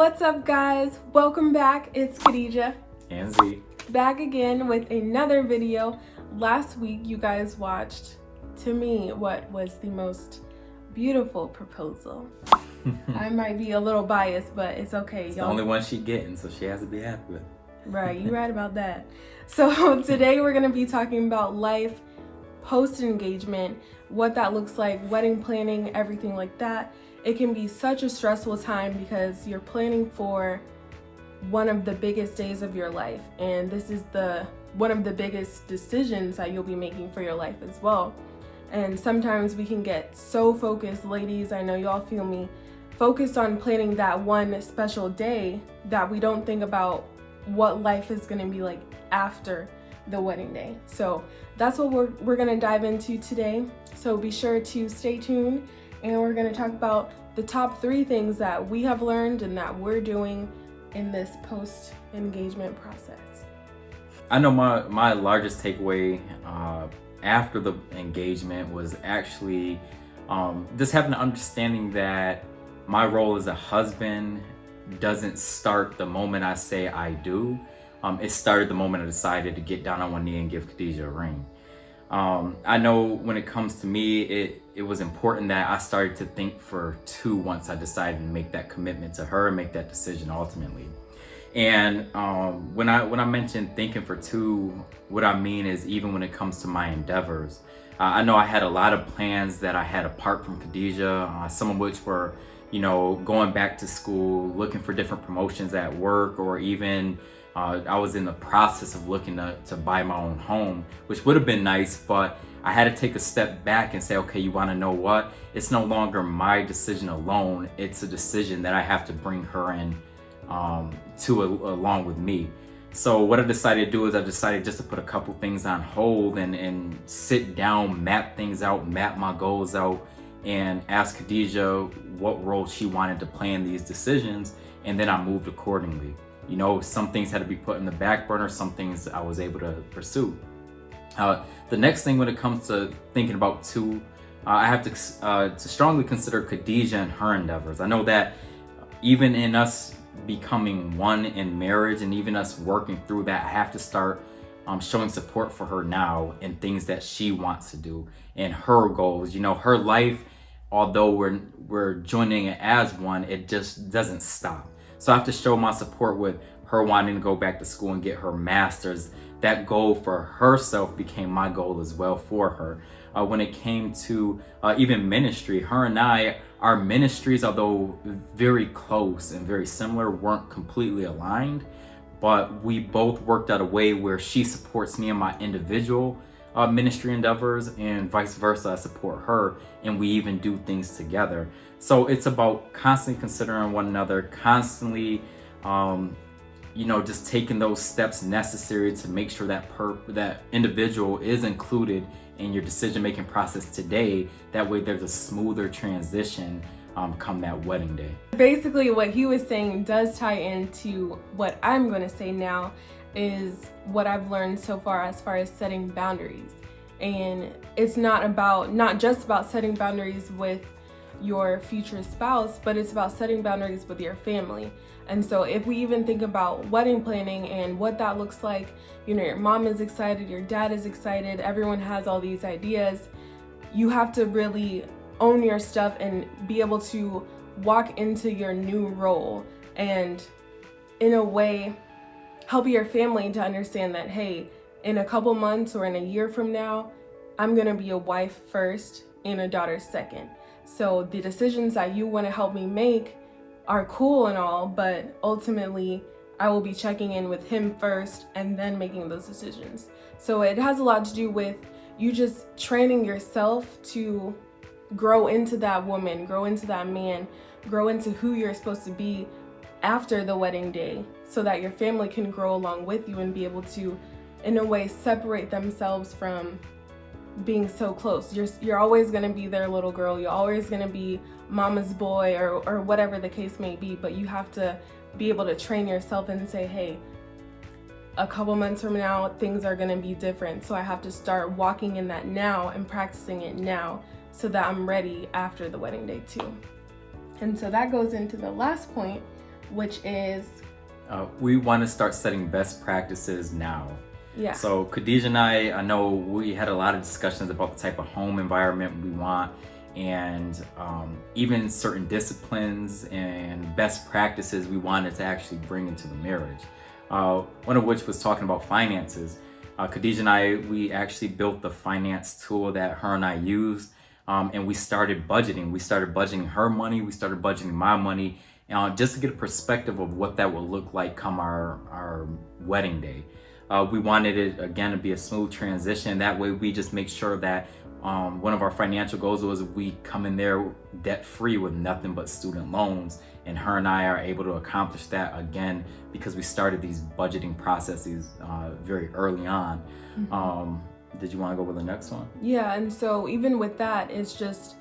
What's up, guys? Welcome back. It's Khadija. And Z. Back again with another video. Last week, you guys watched, to me, what was the most beautiful proposal. I might be a little biased, but it's okay. It's the only one she's getting, so she has to be happy with it. Right, you're right about that. So today we're going to be talking about life post-engagement, what that looks like, wedding planning, everything like that. It can be such a stressful time because you're planning for one of the biggest days of your life, and this is one of the biggest decisions that you'll be making for your life as well. And sometimes we can get so focused, ladies, I know y'all feel me, focused on planning that one special day that we don't think about what life is going to be like after the wedding day. So that's what we're going to dive into today. So be sure to stay tuned, and we're going to talk about the top 3 things that we have learned and that we're doing in this post-engagement process. I know my largest takeaway after the engagement was actually just having an understanding that my role as a husband doesn't start the moment I say I do. It started the moment I decided to get down on one knee and give Khadija a ring. I know when it comes to me, it was important that I started to think for 2 once I decided to make that commitment to her and make that decision ultimately. And when I mention thinking for 2, what I mean is even when it comes to my endeavors. I know I had a lot of plans that I had apart from Khadija, some of which were, going back to school, looking for different promotions at work, or even I was in the process of looking to buy my own home, which would have been nice, but I had to take a step back and say, okay, you want to know what? It's no longer my decision alone. It's a decision that I have to bring her in along with me. So what I decided to do is I decided just to put a couple things on hold and sit down, map things out, map my goals out, and ask Khadija what role she wanted to play in these decisions, and then I moved accordingly. Some things had to be put in the back burner, some things I was able to pursue. The next thing when it comes to thinking about 2, I have to strongly consider Khadija and her endeavors. I know that even in us becoming one in marriage and even us working through that, I have to start showing support for her now in things that she wants to do and her goals. Her life, although we're joining it as one, it just doesn't stop. So I have to show my support with her wanting to go back to school and get her master's. That goal for herself became my goal as well for her. When it came to even ministry, her and I, our ministries, although very close and very similar, weren't completely aligned, but we both worked out a way where she supports me in my individual ministry endeavors, and vice versa, I support her, and we even do things together. So it's about constantly considering one another, constantly just taking those steps necessary to make sure that individual is included in your decision-making process today. That way there's a smoother transition come that wedding day. Basically, what he was saying does tie into what I'm going to say now, is what I've learned so far as setting boundaries. And it's not just about setting boundaries with your future spouse, but it's about setting boundaries with your family. And so if we even think about wedding planning and what that looks like, your mom is excited, your dad is excited, everyone has all these ideas. You have to really own your stuff and be able to walk into your new role and in a way help your family to understand that, hey, in a couple months or in a year from now, I'm gonna be a wife first and a daughter second. So the decisions that you want to help me make are cool and all, but ultimately I will be checking in with him first and then making those decisions. So it has a lot to do with you just training yourself to grow into that woman, grow into that man, grow into who you're supposed to be after the wedding day, so that your family can grow along with you and be able to, in a way, separate themselves from being so close. You're always going to be their little girl. You're always going to be mama's boy or whatever the case may be, but you have to be able to train yourself and say, hey, a couple months from now, things are going to be different. So I have to start walking in that now and practicing it now so that I'm ready after the wedding day too. And so that goes into the last point, which is we want to start setting best practices now. yeah. So Khadijah and I know we had a lot of discussions about the type of home environment we want, and even certain disciplines and best practices we wanted to actually bring into the marriage. One of which was talking about finances. Khadijah and I, we actually built the finance tool that her and I used, and we started budgeting. We started budgeting her money, we started budgeting my money, just to get a perspective of what that will look like come our wedding day. We wanted it, again, to be a smooth transition. That way we just make sure that one of our financial goals was we come in there debt-free with nothing but student loans. And her and I are able to accomplish that, again, because we started these budgeting processes very early on. Did you want to go with the next one? Yeah, and so even with that, it's just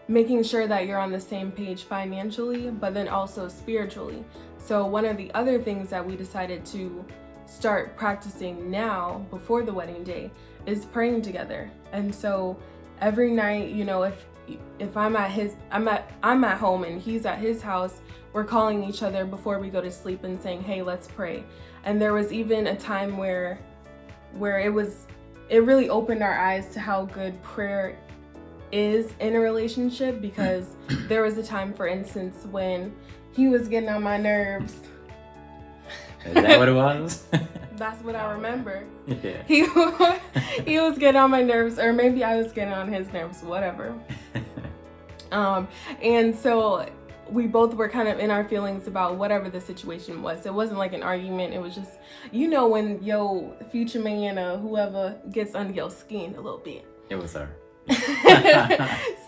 making sure that you're on the same page financially, but then also spiritually. So one of the other things that we decided to start practicing now before the wedding day is praying together. And so every night, you know, if I'm at home and he's at his house, we're calling each other before we go to sleep and saying, hey, let's pray. And there was even a time where it really opened our eyes to how good prayer is in a relationship, because there was a time, for instance, when he was getting on my nerves. Is that what it was? That's what I remember. Yeah. He was getting on my nerves, or maybe I was getting on his nerves, whatever. And so we both were kind of in our feelings about whatever the situation was. It wasn't like an argument. It was just, you know, when your future man or whoever gets under your skin a little bit. It was her.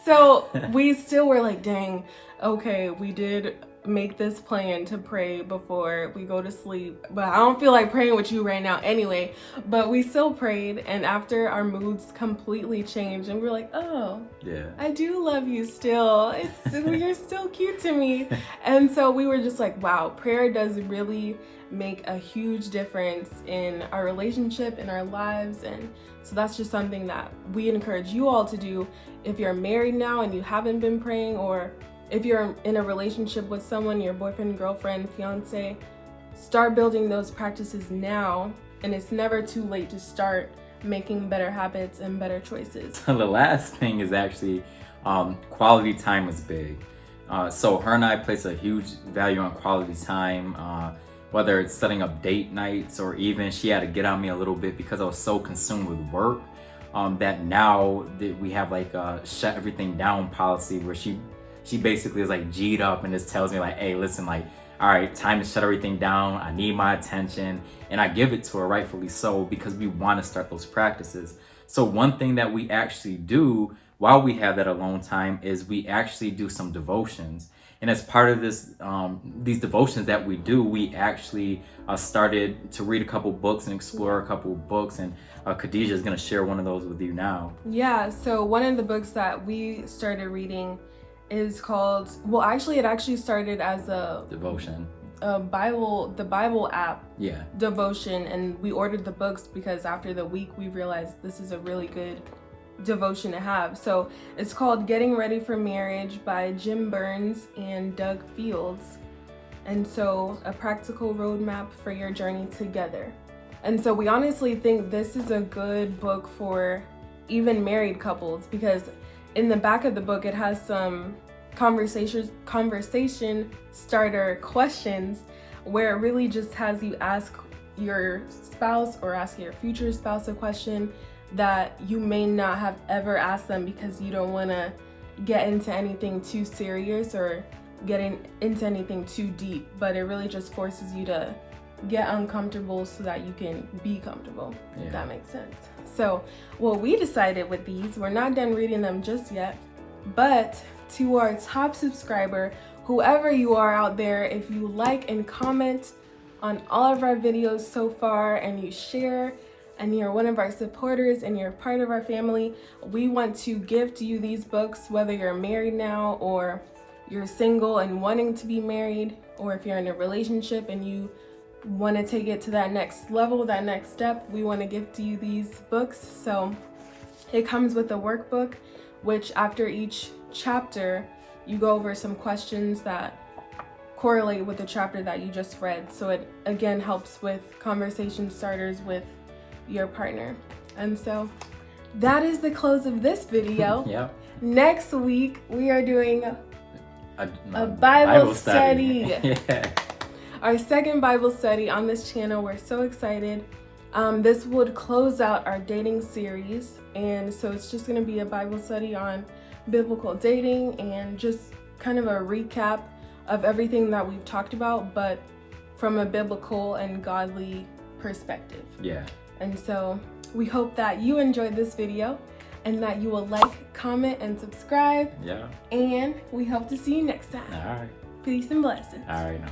So we still were like, dang, okay, we did make this plan to pray before we go to sleep, but I don't feel like praying with you right now anyway. But we still prayed, and after our moods completely changed and we're like, oh yeah, I do love you still, you're still cute to me. And so we were just like, wow, prayer does really make a huge difference in our relationship, in our lives. And so that's just something that we encourage you all to do. If you're married now and you haven't been praying, or if you're in a relationship with someone, your boyfriend, girlfriend, fiance, start building those practices now, and it's never too late to start making better habits and better choices. The last thing is actually quality time is big. So her and I place a huge value on quality time, whether it's setting up date nights, or even she had to get on me a little bit because I was so consumed with work, that now that we have like a shut everything down policy, where she basically is like G'd up and just tells me like, hey, listen, like, all right, time to shut everything down. I need my attention. And I give it to her, rightfully so, because we want to start those practices. So one thing that we actually do while we have that alone time is we actually do some devotions. And as part of this, these devotions that we do, we actually started to read a couple books and explore a couple books. And Khadijah is going to share one of those with you now. Yeah, so one of the books that we started reading is called, well, actually, it actually started as a devotion, the Bible app, yeah, devotion. And we ordered the books because after the week we realized this is a really good devotion to have. So it's called Getting Ready for Marriage by Jim Burns and Doug Fields. And so a practical roadmap for your journey together. And so we honestly think this is a good book for even married couples, because in the back of the book, it has some conversation starter questions where it really just has you ask your spouse or ask your future spouse a question that you may not have ever asked them, because you don't want to get into anything too serious or getting into anything too deep, but it really just forces you to get uncomfortable so that you can be comfortable, if that makes sense. So what we decided with these, we're not done reading them just yet, but to our top subscriber, whoever you are out there, if you like and comment on all of our videos so far, and you share, and you're one of our supporters and you're part of our family, we want to gift you these books, whether you're married now or you're single and wanting to be married, or if you're in a relationship and you want to take it to that next level, that next step, we want to gift you these books. So it comes with a workbook, which after each chapter you go over some questions correlate with the chapter that you just read. So it again helps with conversation starters with your partner. And so that is the close of this video. Yep. Next week we are doing A Bible study. Yeah. Our second Bible study on this channel. We're so excited. This would close out our dating series, and so it's just going to be a Bible study on biblical dating and just kind of a recap of everything that we've talked about, but from a biblical and godly perspective. Yeah. And so we hope that you enjoyed this video and that you will like, comment, and subscribe. Yeah. And we hope to see you next time. All right. Peace and blessings. All right now.